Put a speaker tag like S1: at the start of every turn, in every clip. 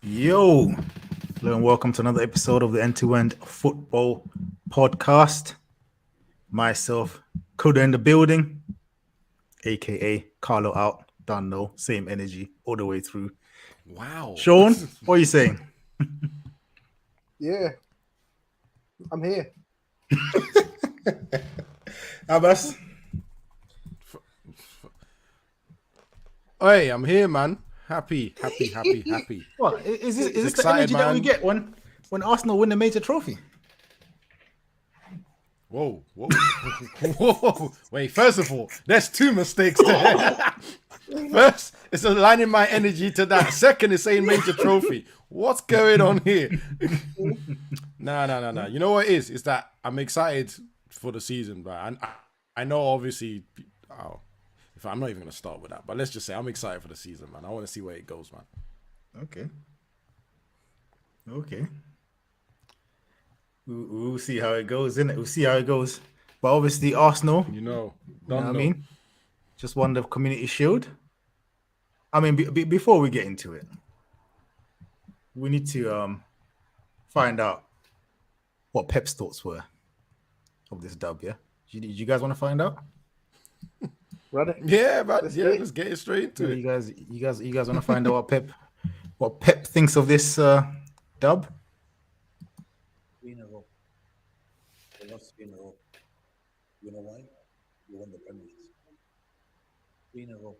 S1: Yo, hello and welcome to another episode of the End to End Football Podcast. Myself, Kuda in the building, aka Carlo out, don't know, same energy all the way through.
S2: Wow.
S1: Sean, what are you saying?
S3: Yeah, I'm here.
S1: Abbas?
S2: Hey, I'm here, man. Happy.
S1: What is this? Is this the
S2: Excited,
S1: energy that we
S2: man.
S1: get when Arsenal win the major trophy?
S2: Whoa. Whoa. Wait, first of all, there's two mistakes there. First, it's aligning my energy to that. Second, it's saying major trophy. What's going on here? No. You know what it is? It's that I'm excited for the season, but I know obviously. I'm not even going to start with that, but let's just say I'm excited for the season, man. I want to see where it goes, man.
S1: Okay. We'll see how it goes, innit? We'll see how it goes. But obviously, Arsenal,
S2: You know
S1: what I mean? Just won the Community Shield. I mean, before we get into it, we need to find out what Pep's thoughts were of this dub, yeah? Did you guys want to find out?
S3: Run it.
S2: Yeah, but let's get it straight into it.
S1: You guys want to find out what Pep thinks of this dub?
S4: 3 in a row. We lost 3 in a row. You know why? We won the Premier League. 3 in a row.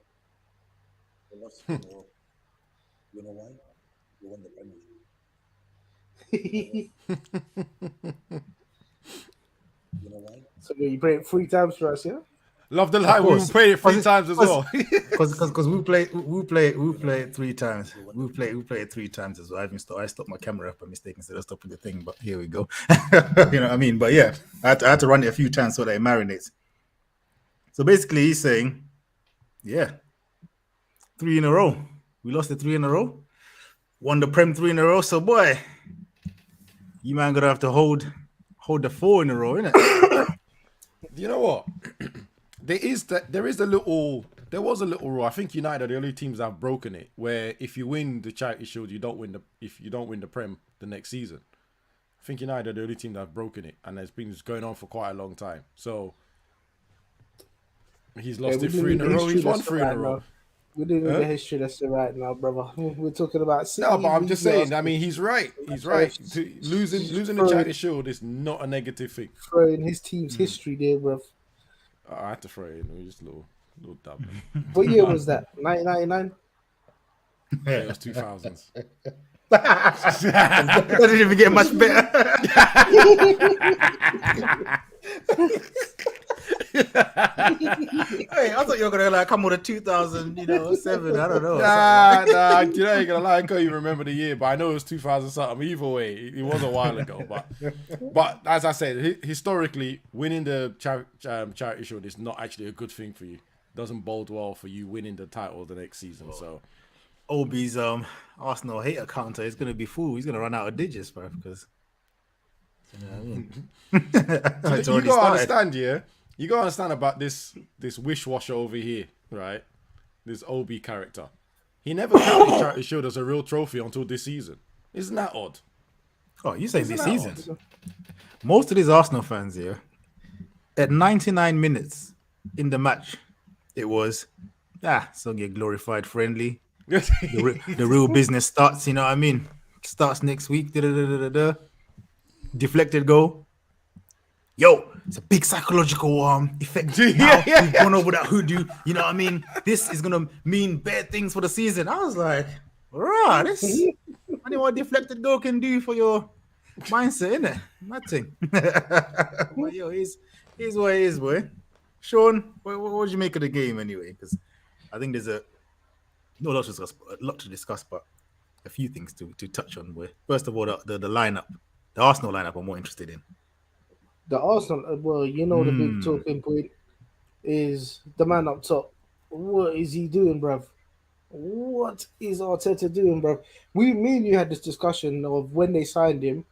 S4: We lost 3 in a row. You know why? We won the Premier League. You know why?
S3: So you play it 3 times for us, yeah?
S2: Love the line. We played it 3 times as well.
S1: Because we play it 3 times. We play it 3 times as well. I stopped my camera up by mistake instead of stopping the thing, but here we go. You know what I mean? But yeah, I had to run it a few times so that it marinates. So basically, he's saying, yeah, 3 in a row. We lost the 3 in a row. Won the Prem 3 in a row. So boy, you man gonna have to hold the 4 in a row, innit?
S2: You know what? There was a little rule. I think United are the only teams that have broken it, where if you win the Charity Shield, if you don't win the Prem the next season. I think United are the only team that have broken it, and it's been going on for quite a long time. So he's lost it 3 in a row. He's won 3 in a row.
S3: We didn't know the history that's right now, brother. We're talking about City.
S2: No, but I'm just saying. I mean, he's right. He's right. Losing the Charity Shield is not a negative thing.
S3: throwing his team's history there, bro.
S2: I had to throw it in. It was just a little dub.
S3: What year was that? 1999?
S2: Yeah, it was 2000s.
S1: That didn't even get much better. Hey, I thought you were gonna come with a 2007. I don't know.
S2: Nah. You know, you're gonna lie. I can't even remember the year, but I know it was 2000 something. Either way, it was a while ago. But as I said, historically, winning the Charity Shield is not actually a good thing for you. It doesn't bode well for you winning the title the next season. So,
S1: Obi's Arsenal hater counter is gonna be full. He's gonna run out of digits, bro. Because you know what I mean. It's
S2: you
S1: already
S2: gotta
S1: started.
S2: understand, yeah. You gotta understand about this wishwasher over here, right? This Obi character. He never counted Charity Shield as a real trophy until this season. Isn't that odd?
S1: Oh, you saying this
S2: Isn't
S1: season?
S2: that odd?
S1: Most of these Arsenal fans here, at 99 minutes in the match, it was so get glorified friendly. The real business starts. You know what I mean? Starts next week. Deflected goal. Yo, it's a big psychological effect. Now we've gone over that hoodoo. You know what I mean? This is gonna mean bad things for the season. I was like, right, this I know what deflected goal can do for your mindset, innit? Nothing. But yo, here's what it is, boy. Sean, what did you make of the game anyway? Because I think there's a lot to discuss, but a few things to touch on. Boy. First of all, the lineup, the Arsenal lineup, I'm more interested in.
S3: The Arsenal, well, the big talking point is the man up top. What is he doing, bruv? What is Arteta doing, bruv? Me and you had this discussion of when they signed him,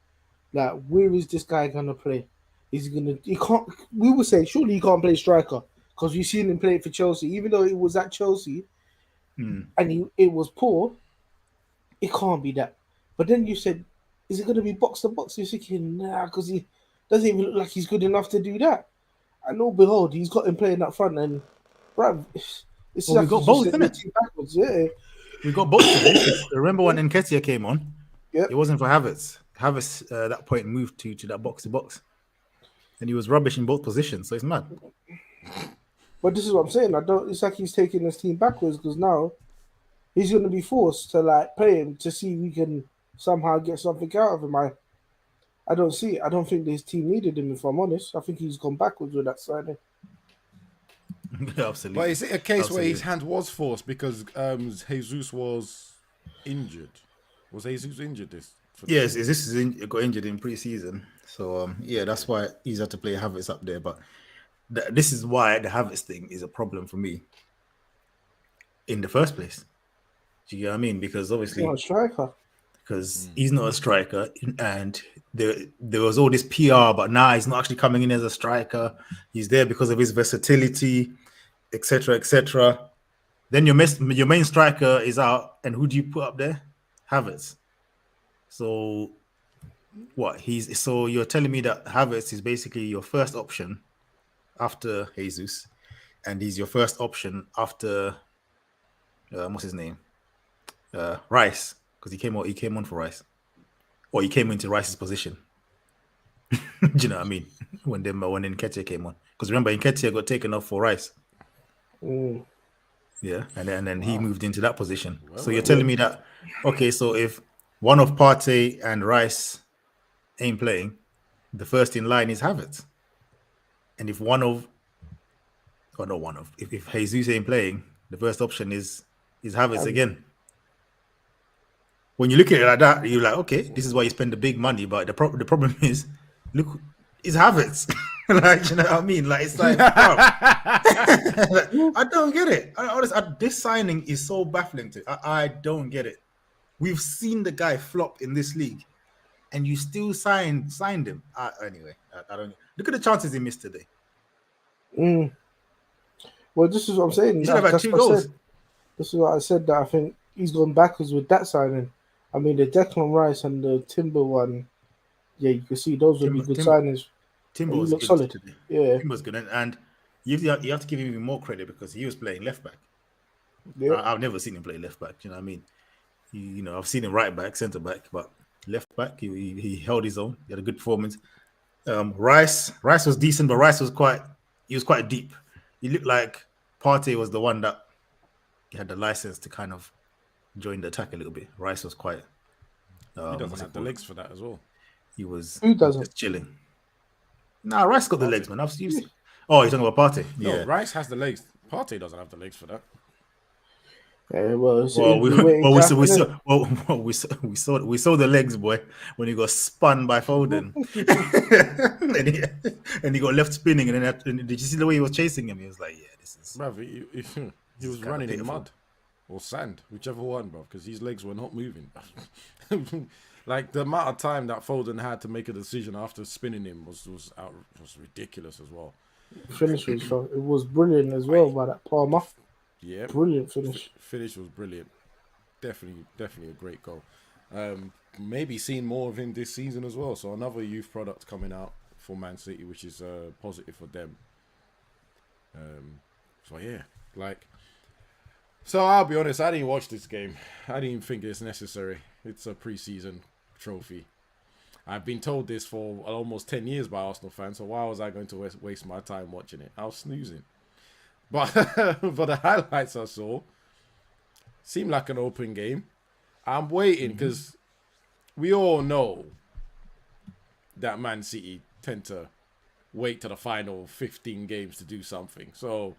S3: like, where is this guy gonna play? He can't. We would say surely he can't play striker because we've seen him play for Chelsea, even though it was at Chelsea and it was poor. It can't be that. But then you said, is it going to be box to box? You're thinking, nah, because he doesn't even look like he's good enough to do that. And lo and behold, he's got him playing up front, and bruv, it's
S1: Well, we
S3: like
S1: got
S3: he's just
S1: both,
S3: setting the
S1: innit?
S3: team backwards. Yeah,
S1: We got both today. 'Cause remember when Nketiah came on?
S3: Yep.
S1: It wasn't for Havertz. Havertz at that point moved to that box to box, and he was rubbish in both positions. So it's mad.
S3: but this is what I'm saying. I don't. It's like he's taking his team backwards because now he's going to be forced to like play him to see if we can somehow get something out of him. I don't see it. I don't think this team needed him. If I'm honest, I think he's gone backwards with that signing.
S1: Absolutely.
S2: But is it a case where his
S1: Absolutely.
S2: hand was forced because Jesus was injured? Was Jesus injured this? For the
S1: Yes,
S2: game?
S1: this is got injured in pre-season, so yeah, that's why he's had to play Havertz up there. But this is why the Havertz thing is a problem for me in the first place. Do you get what I mean? Because
S3: He's
S1: obviously,
S3: not a striker.
S1: because he's not a striker, and there was all this PR, but now he's not actually coming in as a striker. He's there because of his versatility, etc., etc. Then your main striker is out, and who do you put up there? Havertz. So what? So you're telling me that Havertz is basically your first option after Jesus, and he's your first option after what's his name? Rice, because he came on for Rice, or he came into Rice's position. Do you know what I mean? When Nketiah came on, because remember Nketiah got taken off for Rice.
S3: Mm.
S1: Yeah, and then he moved into that position. So you're telling me that okay? So if one of Partey and Rice ain't playing, the first in line is Havertz, and if if Jesus ain't playing, the first option is Havertz again. When you look at it like that, you're like, okay, this is why you spend the big money. But the problem is, look, it's Havertz. Like, you know what I mean? Like, it's like, bro, I don't get it. This signing is so baffling to me. I don't get it. We've seen the guy flop in this league, and you still signed him. Anyway, I don't look at the chances he missed today.
S3: Mm. Well, this is what I'm saying.
S1: He should have had
S3: That's
S1: 2
S3: what I
S1: goals.
S3: said. This is what I said, that I think he's gone backwards with that signing. I mean, the Declan Rice and the Timber one, yeah, you can see those would be good signings.
S1: Timber
S3: He
S1: was
S3: looks
S1: good
S3: solid.
S1: today.
S3: Yeah,
S1: Timber's good, and you have to give him even more credit because he was playing left back.
S3: yeah.
S1: I've never seen him play left back. You know what I mean? I've seen him right back, centre back, but left back, he held his own. He had a good performance. Rice was decent, but Rice was quite deep. He looked like Partey was the one that he had the license to kind of join the attack a little bit. Rice was quite.
S2: He doesn't have the legs for that as well.
S1: He was
S3: Who doesn't?
S1: just chilling. Nah, Rice got the legs, man. I've used. Oh, you're talking about Partey?
S2: No,
S1: Yeah.
S2: Rice has the legs. Partey doesn't have the legs for that.
S3: Yeah, well, it's
S1: Well,
S3: it'll be waiting to happen, innit?
S1: we saw the legs, boy, when he got spun by Foden, and he got left spinning, and then did you see the way he was chasing him? He was like, "Yeah, this is."
S2: Bruv, he was
S1: kinda
S2: running in
S1: pitiful.
S2: mud or sand, whichever one, bro, because his legs were not moving. Like the amount of time that Foden had to make a decision after spinning him was ridiculous as well.
S3: Finish was brilliant as well by that Palmer.
S2: Yeah,
S3: Brilliant finish.
S2: finish was brilliant. Definitely a great goal. Maybe seeing more of him this season as well. So another youth product coming out for Man City, which is positive for them. So yeah, so I'll be honest, I didn't watch this game. I didn't think it's necessary. It's a pre-season trophy. I've been told this for almost 10 years by Arsenal fans, so why was I going to waste my time watching it? I was snoozing. But for the highlights I saw, seemed like an open game. I'm waiting because we all know that Man City tend to wait to the final 15 games to do something. So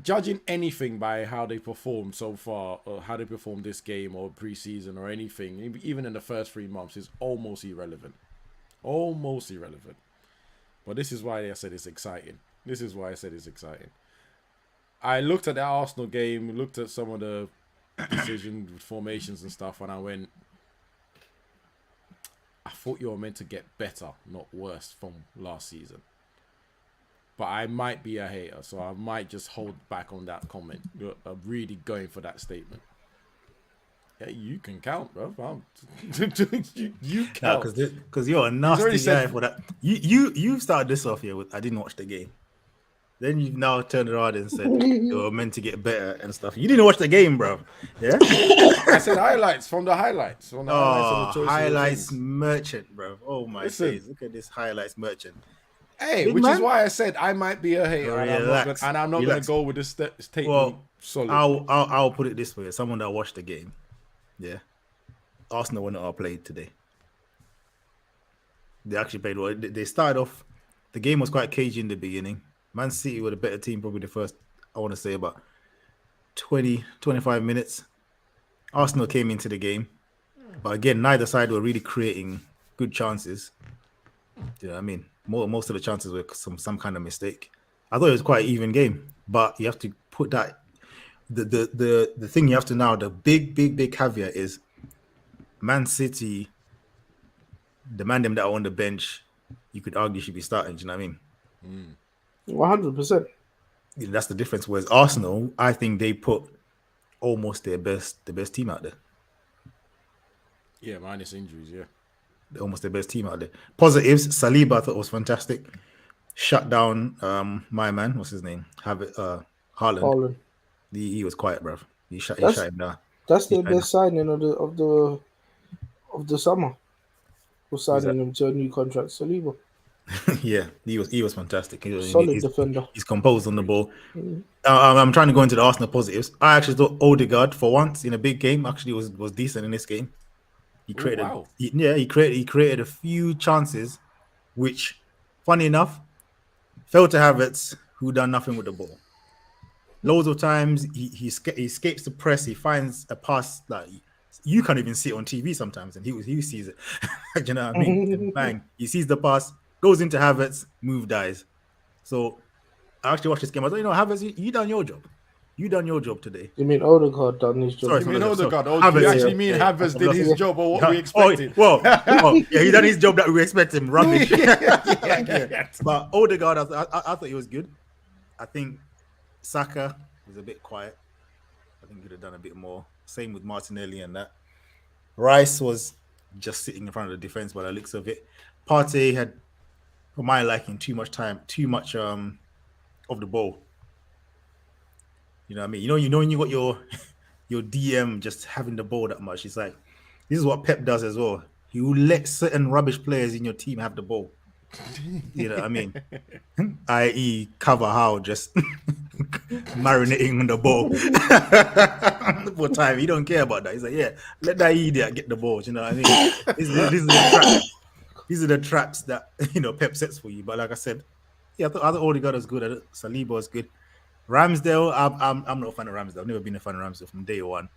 S2: judging anything by how they perform so far, or how they perform this game or pre-season or anything, even in the first 3 months, is almost irrelevant. Almost irrelevant. But this is why I said it's exciting. I looked at the Arsenal game, looked at some of the decision formations and stuff, and I went, I thought you were meant to get better, not worse from last season. But I might be a hater, so I might just hold back on that comment. I'm really going for that statement. Yeah, you can count, bro. You
S1: No,
S2: count.
S1: because you're a nasty
S2: already
S1: guy
S2: said-
S1: for that. You started this off here with I didn't watch the game. Then you've now turned around and said you were meant to get better and stuff. You didn't watch the game, bro. Yeah.
S2: I said highlights from the highlights. From the highlights of the choices.
S1: Highlights
S2: Of
S1: merchant, bro. Oh my
S2: Listen.
S1: days. Look at this highlights merchant.
S2: hey,
S1: Big
S2: which
S1: man.
S2: is why I said I might be a hater,
S1: Relax.
S2: and I'm not going
S1: Relax.
S2: to go with this statement.
S1: Well,
S2: solid.
S1: I'll put it this way: as someone that watched the game, yeah, Arsenal were not played today. They actually played well. They started off. The game was quite cagey in the beginning. Man City were the better team, probably the first, I want to say, about 20, 25 minutes. Arsenal came into the game. But again, neither side were really creating good chances. You know what I mean? Most of the chances were some kind of mistake. I thought it was quite an even game. But you have to put that... The thing you have to now, the big caveat is Man City, the man them that are on the bench, you could argue should be starting. Do you know what I mean?
S3: 100%.
S1: That's the difference. Whereas Arsenal, I think they put almost the best team out there.
S2: Yeah, minus injuries, yeah.
S1: Almost the best team out there. Positives, Saliba I thought was fantastic. Shut down my man, what's his name? Haaland.
S3: Haaland.
S1: He was quiet, bruv. He shut him down.
S3: That's the best signing of the summer. We're signing him to a new contract. Saliba.
S1: Yeah, he was fantastic.
S3: Solid defender.
S1: He's composed on the ball. I'm trying to go into the Arsenal positives. I actually thought Odegaard, for once in a big game, actually was decent in this game. He created,
S2: wow.
S1: he created a few chances, which, funny enough, fell to Havertz, who done nothing with the ball. Loads of times he escapes the press. He finds a pass that you can't even see it on TV sometimes, and he sees it. Do you know what I mean? And bang, he sees the pass, goes into Havertz, move dies. So I actually watched this game. I thought, Havertz, you done your job. You done your job today.
S3: You mean Odegaard done his job?
S1: Sorry,
S2: You mean
S1: sorry.
S2: Odegaard? Oh,
S1: Havertz,
S2: you actually
S1: yeah.
S2: mean
S1: Yeah.
S2: Havertz did his job or what we
S1: Oh,
S2: expected?
S1: well, yeah, he done his job that we expect him. Rubbish. Yeah. But Odegaard, I thought he was good. I think Saka was a bit quiet. I think he could have done a bit more. Same with Martinelli and that. Rice was just sitting in front of the defense by the looks of it. Partey had, for my liking, too much of the ball. You know what I mean? You know when you got your DM just having the ball that much. It's like, this is what Pep does as well. He will let certain rubbish players in your team have the ball. You know what I mean? I.e. Carvajal just marinating on the ball for time. He don't care about that. He's like, yeah, let that idiot get the ball. You know what I mean? This is the trap. These are the traps that Pep sets for you. But like I said, yeah, I thought Odegaard was good. I thought Saliba was good. Ramsdale, I'm not a fan of Ramsdale. I've never been a fan of Ramsdale from day one.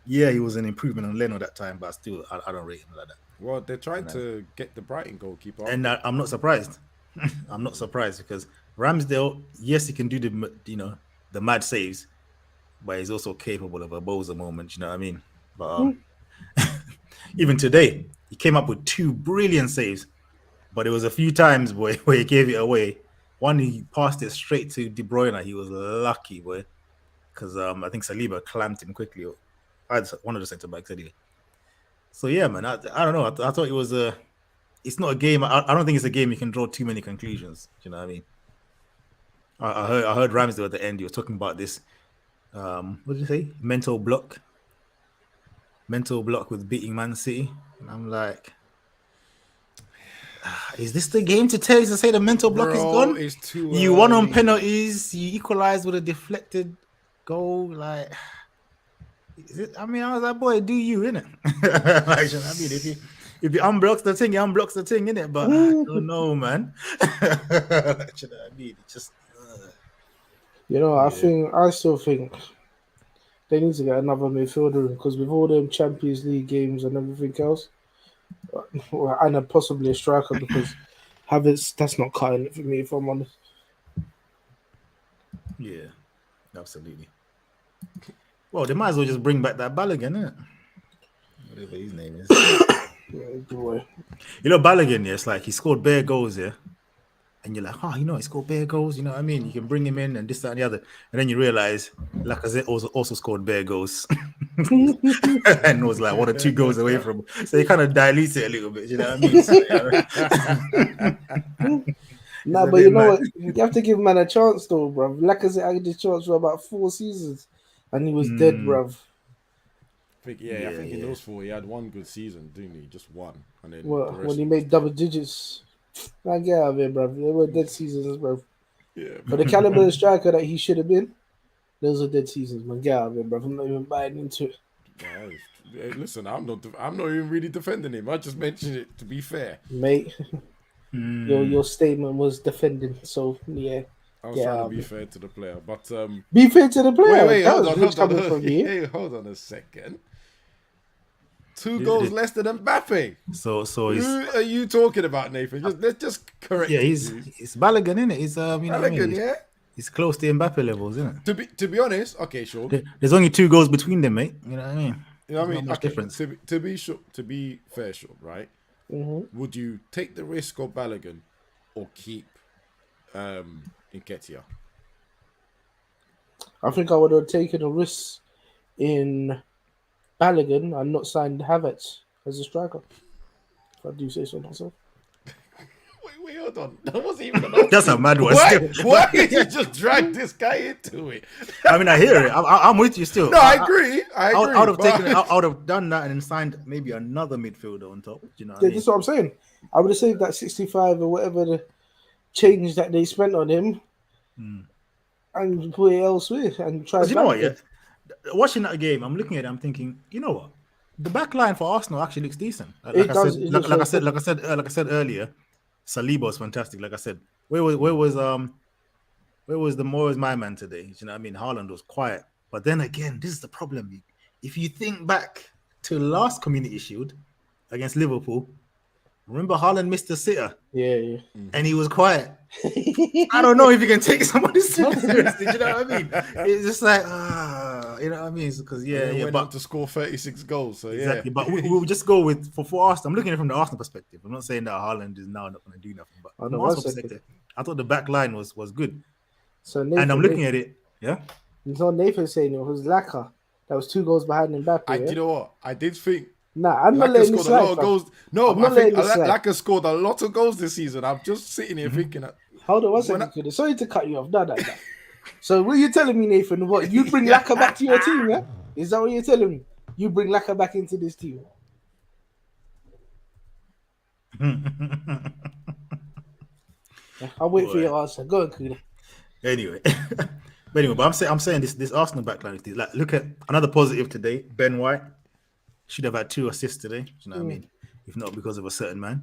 S1: Yeah, he was an improvement on Leno that time, but still, I don't rate him like that.
S2: Well, they're trying to get the Brighton goalkeeper.
S1: And I'm not surprised. I'm not surprised because Ramsdale, yes, he can do the mad saves, but he's also capable of a Boza moment. You know what I mean? But even today, he came up with 2 brilliant saves, but there was a few times, boy, where he gave it away. One, he passed it straight to De Bruyne. He was lucky, boy, because I think Saliba clamped him quickly. One of the centre backs anyway. So yeah, man, I don't know. I thought it was it's not a game. I don't think it's a game you can draw too many conclusions. Do you know what I mean? I heard Ramsdale at the end. He was talking about this. What did you say? Mental block with beating Man City. And I'm like, is this the game to say the mental block is gone?
S2: It's too
S1: You won on
S2: early.
S1: penalties. You equalized with a deflected goal. Like, is it? I mean, I was like, boy, do you, innit? Like, I mean, if you unblocks the thing, you unblocks the thing, innit? But I don't know, man. Like, you know what I mean? It's just.
S3: I still think they need to get another midfielder because with all them Champions League games and everything else, and possibly a striker because Havertz, that's not cutting it for me, if I'm honest.
S1: Yeah, absolutely. Well, they might as well just bring back that Balogun, innit? Whatever his name is.
S3: Yeah, boy.
S1: Balogun, yeah, it's like he scored bare goals, yeah. And you're like, he scored bare goals, you know what I mean? You can bring him in and this, that, and the other. And then you realize Lacazette also scored bare goals. and was like 1 or 2 goals away from. So he kind of dilutes it a little bit. You know what I mean? So,
S3: Nah,
S1: a
S3: but
S1: bit
S3: you know
S1: mad.
S3: what? You have to give man a chance, though, bruv. Lacazette had the chance for about 4 seasons, and he was dead, bruv.
S2: I think in those 4 he had one good season, didn't he? Just one, and then
S3: Well,
S2: the rest
S3: when he
S2: was
S3: made
S2: dead.
S3: double digits, nah, get out of here, bruv. They were dead seasons, bruv.
S2: Yeah,
S3: But the caliber of striker that he should have been, those are dead seasons, man. Get out of here, bruv. I'm not even buying into it.
S2: Hey, listen, I'm not even really defending him. I just mentioned it to be fair.
S3: Mate, your statement was defending, so yeah.
S2: I was
S3: Get
S2: trying
S3: out
S2: to
S3: of
S2: be
S3: here.
S2: fair to the player, but
S3: Be fair to the player.
S2: wait,
S3: that
S2: hold
S3: was
S2: on,
S3: rich
S2: hold
S3: coming
S2: on,
S3: from you.
S2: hey, hold on a second. 2 goals less than Mbappe.
S1: So he's
S2: Who are you talking about, Nathan? Let's just correct.
S1: yeah,
S2: it,
S1: he's
S2: dude.
S1: it's Balogun, isn't it? He's you know what I
S2: Balogun,
S1: mean?
S2: yeah.
S1: He's close to Mbappe levels, isn't it?
S2: To be honest, okay, sure.
S1: There's only 2 goals between them, mate. You know what I mean?
S2: You know what I
S1: There's
S2: mean?
S1: not much
S2: Okay,
S1: difference.
S2: to be fair, sure, right? Would you take the risk of Balogun or keep Nketiah?
S3: I think I would have taken a risk in Balogun and not signed Havertz as a striker. If I do say so myself.
S2: Wait, hold on. That wasn't even an option.
S1: That's a mad one.
S2: Why?
S1: Still.
S2: Why did you just drag this guy into it?
S1: I mean, I hear it. I'm with you still.
S2: No, I agree. I
S1: I
S2: agree.
S1: would have
S2: but-
S1: taken. I would have done that and then signed maybe another midfielder on top. Do you know what I
S3: Yeah,
S1: mean?
S3: that's what I'm saying. I would have saved that 65 or whatever the change that they spent on him and put it elsewhere and try.
S1: Because you know what?
S3: bank
S1: Yeah,
S3: it.
S1: watching that game, I'm looking at it. I'm thinking, you know what? The back line for Arsenal actually looks decent.
S3: It does, it looks very
S1: Like I said earlier, Saliba was fantastic. Like I said, where was the Moyes my man today? You know what I mean? Haaland was quiet. But then again, this is the problem. If you think back to last Community Shield against Liverpool, remember Haaland missed a sitter
S3: Yeah.
S1: and he was quiet. I don't know if you can take somebody so seriously. Do you know what I mean? It's just like, you know what I mean? Because
S2: He went on
S1: but
S2: to score 36 goals. So
S1: exactly.
S2: yeah.
S1: But we'll just go with for Arsenal. I'm looking at it from the Arsenal perspective. I'm not saying that Haaland is now not going to do nothing, but
S3: Oh,
S1: from
S3: no,
S1: Arsenal
S3: one second.
S1: perspective, I thought the back line was good.
S3: So Nathan,
S1: And I'm looking at it. Yeah.
S3: So Nathan saying it was Laka that was 2 goals behind Mbappe.
S2: Do you know what? I did think
S3: Nah, I'm not
S2: Laka
S3: letting this
S2: scored a lot
S3: slide.
S2: of
S3: fam.
S2: goals. No,
S3: I'm
S2: I
S3: not
S2: think
S3: letting this slide.
S2: Laka scored a lot of goals this season. I'm just sitting here thinking that
S3: Hold on one
S2: When
S3: second,
S2: I-
S3: Kuda. Sorry to cut you off. No. So what you telling me, Nathan? What you bring Laka back to your team? Yeah, is that what you're telling me? You bring Laka back into this team? I'll wait for your answer. Go on, Kuda.
S1: Anyway, but I'm saying this Arsenal backline. Like, look at another positive today. Ben White should have had 2 assists today. Do you know what I mean? If not because of a certain man.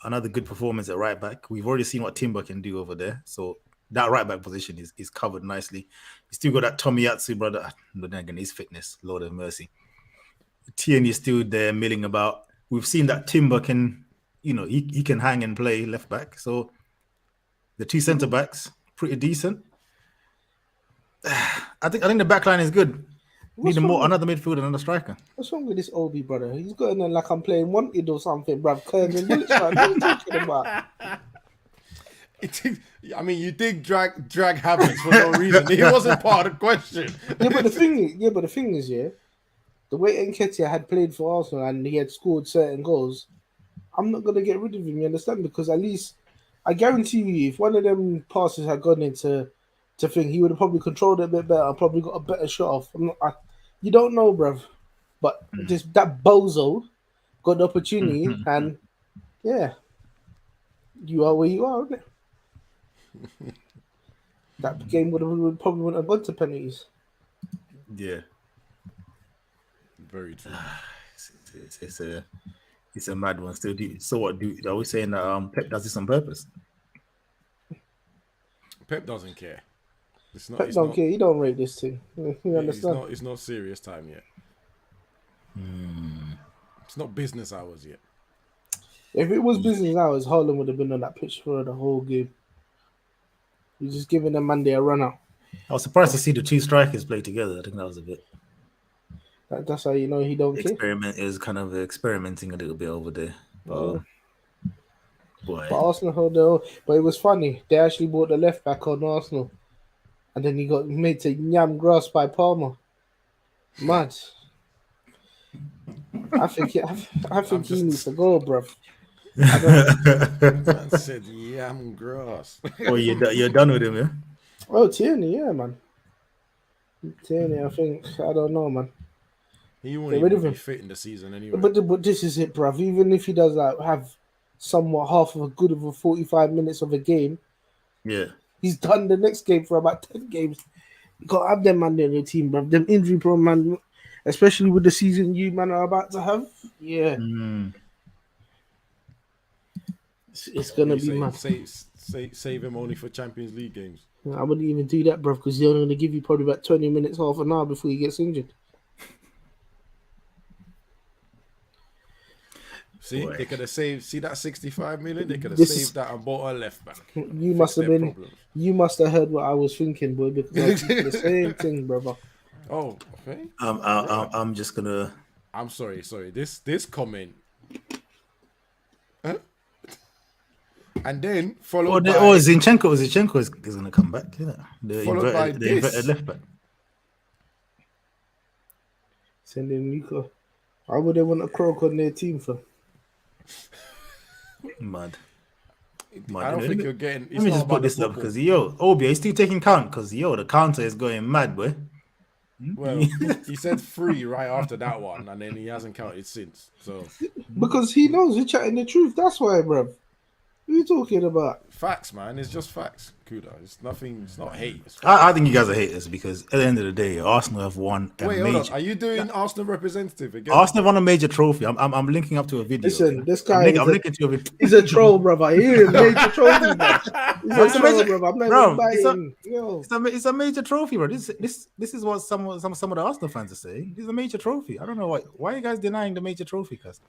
S1: Another good performance at right back. We've already seen what Timber can do over there. So that right back position is covered nicely. You still got that Tomiyasu brother. But then again, his fitness, Lord of mercy. Tierney is still there milling about. We've seen that Timber can, he can hang and play left back. So the 2 centre backs, pretty decent. I think the back line is good.
S3: What's
S1: Need
S3: wrong
S1: another midfielder, another striker.
S3: What's wrong with this Obi brother? He's going on like I'm playing Wanted or something, bruv. Curling bullets, man. What are you talking about?
S2: I mean, you did drag Havertz for no reason. He wasn't part of the question.
S3: Yeah, but the thing is, the way Nketiah had played for Arsenal and he had scored certain goals, I'm not gonna get rid of him. You understand? Because at least I guarantee you, if one of them passes had gone into thing, he would have probably controlled it a bit better. Probably got a better shot off. You don't know, bruv. But just that bozo got the opportunity, and yeah, you are where you are, isn't it? That game would probably wouldn't have gone to penalties.
S1: Yeah,
S2: Very true.
S1: it's a mad one. Still, so what? Are we saying that Pep does this on purpose?
S2: Pep doesn't care. It's not.
S3: Pep
S2: It's
S3: don't
S2: not,
S3: care. He don't rate this thing. You understand?
S2: It's not serious time yet. It's not business hours yet.
S3: If it was business hours, Haaland would have been on that pitch for the whole game. He's just giving them Monday a run out.
S1: I was surprised to see the 2 strikers play together. I think that was a bit
S3: That's how you know he don't care.
S1: It was kind of experimenting a little bit over there. But, boy,
S3: But Arsenal held their own. But it was funny. They actually bought the left back on Arsenal. And then he got made to yam grass by Palmer. Mad. I think
S2: I'm
S3: he
S2: just-
S3: needs to go, bruv.
S2: Man said yam grass.
S1: Oh, you're done with him, yeah?
S3: Oh, Tierney, yeah, man. Tierney, I think I don't know, man.
S2: He won't
S3: Get rid
S2: even
S3: of
S2: be
S3: him.
S2: fit in the season anyway.
S3: But this is it, bruv. Even if he does like have somewhat half of a good of a 45 minutes of a game,
S1: Yeah.
S3: he's done the next game for about 10 games. You got to have them man in your team, bruv. Them injury prone man, especially with the season you man are about to have. Yeah,
S1: Mm.
S3: it's gonna
S2: You
S3: be mad.
S2: save him only for Champions League games.
S3: I wouldn't even do that, bruv, because they're only gonna give you probably about 20 minutes, half an hour before he gets injured.
S2: See,
S1: Boy.
S2: they could have saved. See that 65 million? They could have
S3: This
S2: saved
S3: is-
S2: that and bought a left back.
S3: You must have
S2: their
S3: been.
S2: problems.
S3: You must have heard what I was thinking, boy, because I was thinking the same thing, brother.
S2: Oh, okay.
S1: I'm just gonna.
S2: I'm sorry. This comment. Huh? And then followed by
S1: Zinchenko is gonna come back. Yeah, the
S2: Followed by
S1: inverted
S2: this.
S1: left back.
S3: Sending Nico. Why would they want a croak on their team for?
S1: Mad.
S2: I don't think you're getting.
S1: Let me just put this up because Obi, he's still taking count because the counter is going mad, boy.
S2: Well, he said 3 right after that one, and then he hasn't counted since. So
S3: Because he knows we're chatting the truth. That's why, bruv. What are you talking about?
S2: facts, man. It's just facts, Kuda. It's nothing. It's not hate. It's
S1: I think you guys are haters because at the end of the day, Arsenal have won a
S2: Wait, hold on.
S1: major.
S2: Are you doing Arsenal representative again?
S1: Arsenal won a major trophy. I'm linking up to a video.
S3: Listen, this guy
S1: I'm
S3: is
S1: linking to a video.
S3: he's a troll, brother. He's a major trophy, man. He's
S1: It's
S3: a
S1: a
S3: troll,
S1: major-
S3: brother. I'm not
S1: bro,
S3: even biting. Yo.
S1: It's a major trophy, bro. This is what some of the Arsenal fans are saying. This is a major trophy. I don't know why are you guys denying the major trophy, cuz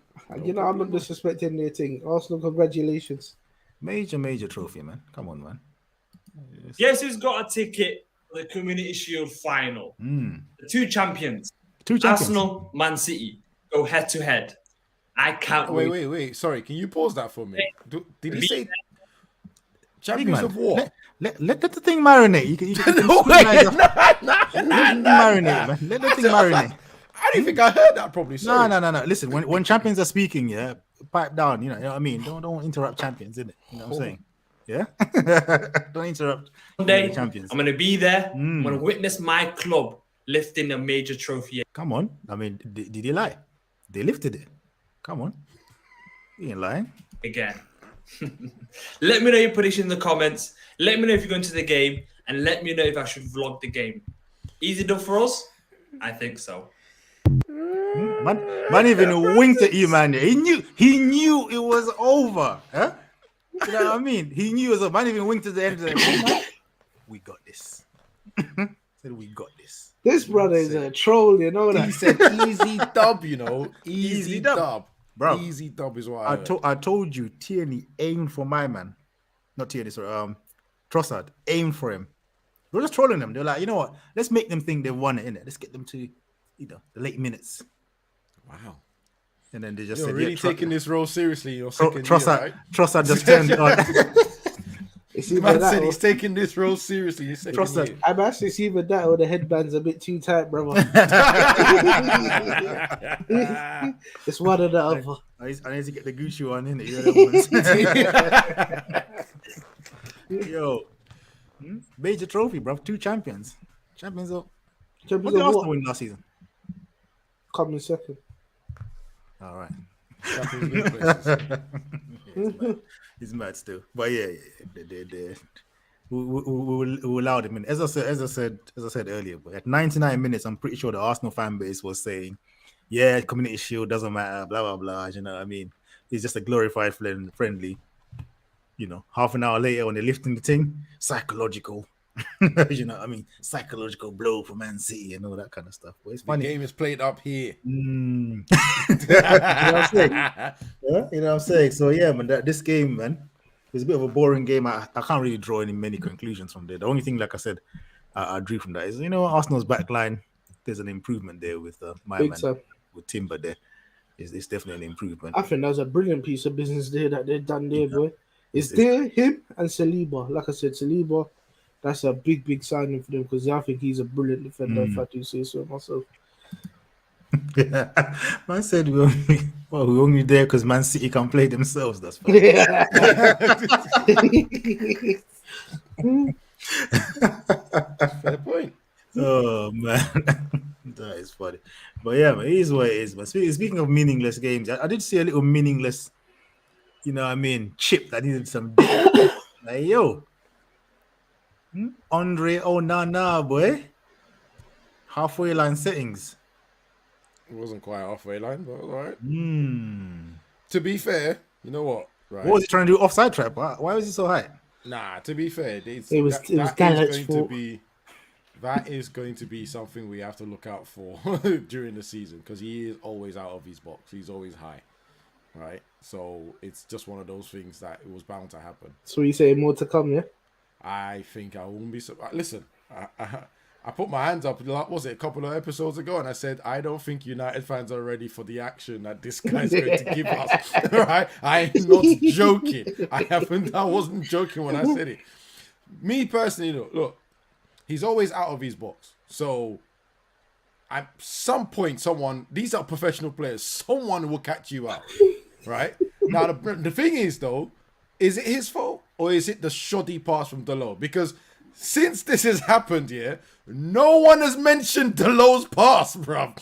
S3: You know, I'm not disrespecting their thing. Arsenal, congratulations.
S1: major trophy, man. Come on, man.
S5: Guess who's got a ticket for the Community Shield final? The two champions,
S1: 2 champions.
S5: Arsenal, Man City, go head to head. I can't wait.
S2: Wait. Sorry, can you pause that for me? Did he
S5: Me-
S2: say
S1: Big
S2: champions
S1: man.
S2: of what?
S1: Let the thing marinate. You can
S2: No,
S1: scrutinize
S2: wait,
S1: the- let the thing marinate, man. Let the thing marinate.
S2: I don't think I heard that properly. Sorry.
S1: No. Listen, when champions are speaking, yeah, pipe down. You know what I mean. Don't interrupt champions, innit? You know what I'm saying? Yeah. Don't interrupt
S5: One day,
S1: the champions.
S5: I'm going to be there. I'm going to witness my club lifting a major trophy.
S1: Come on. I mean, did they lie? They lifted it. Come on. You ain't lying.
S5: Again. Let me know your prediction in the comments. Let me know if you're going to the game, and let me know if I should vlog the game. Easy done for us? I think so.
S1: Man even winked at you, man. He knew it was over. Huh? You know what I mean? He knew it was over. Man even winked at the end of the day. We got this. Said we got this.
S3: This brother is a troll, you know
S2: He
S3: that.
S2: said easy dub, you know. Easy
S1: dub.
S2: dub.
S1: Bro.
S2: Easy dub is what I heard.
S1: I told you, Tierney aimed for my man. Not Tierney, sorry. Trossard aimed for him. We're just trolling them. They're like, you know what? Let's make them think they've won it, innit? Let's get them to, the late minutes.
S2: Wow.
S1: And then they just
S2: You're
S1: said,
S2: really
S1: yeah,
S2: taking this role seriously. Your second year, right?
S1: Trossard just turned it on.
S3: It's
S2: The
S3: either
S2: man
S3: that
S2: said
S3: or,
S2: he's taking this role seriously. His second
S1: Trust that.
S2: year.
S3: I'm actually it's either that or the headband's a bit too tight, brother. It's one or the other.
S1: I need to get the Gucci one in it. Yo, major trophy, bro. 2 champions. Champions of. What
S3: Champions
S1: did
S3: of
S1: Arsenal
S3: what?
S1: win last season?
S3: Coming second.
S1: All right.
S2: Champions League places.
S1: He's mad still, but yeah. We allowed him in. As I said earlier, but at 99 minutes, I'm pretty sure the Arsenal fan base was saying, "Yeah, Community Shield doesn't matter." Blah blah blah. You know what I mean? It's just a glorified friendly. Half an hour later when they're lifting the thing, psychological. You know what I mean? Psychological blow for Man City and all that kind of stuff. But it's
S2: The
S1: funny.
S2: game is played up here.
S1: You know what I'm saying? Yeah, you know what I'm saying? So yeah, man, this game, man, it's a bit of a boring game. I can't really draw many conclusions from there. The only thing, like I said, I drew from that is, Arsenal's back line, there's an improvement there with my
S3: Big
S1: man,
S3: time.
S1: with Timber there. It's definitely an improvement.
S3: I think that was a brilliant piece of business there that they've done there, boy. It's there, him and Saliba. Like I said, Saliba, that's a big signing for them because I think he's a brilliant defender, if I do say so myself.
S1: Man said we only there because Man City can play themselves. That's fine.
S2: Fair point.
S1: Oh man, that is funny. But yeah, man, it is what it is. But speaking of meaningless games, I did see a little meaningless, you know what I mean, chip that needed some like, yo, Andre Onana, boy, halfway line settings.
S2: It wasn't quite halfway line, but all right.
S1: Hmm.
S2: To be fair, you know what? Right.
S1: What was he trying to do? Offside trap? Why was he so high?
S2: Nah, to be fair,
S3: It was Gallet's fault.
S2: That is going to be something we have to look out for during the season, because he is always out of his box. He's always high, right? So it's just one of those things that it was bound to happen.
S3: So you say more to come, yeah?
S2: I think I won't be surprised. Listen, I put my hands up, was it a couple of episodes ago, and I said, I don't think United fans are ready for the action that this guy's going to give us. Right? I'm not joking. I wasn't joking when I said it. Me personally, look, he's always out of his box. So at some point, these are professional players, someone will catch you out. Right? Now, the thing is, though, is it his fault or is it the shoddy pass from Dalot? Because since this has happened, no one has mentioned Dalot's pass, bruv.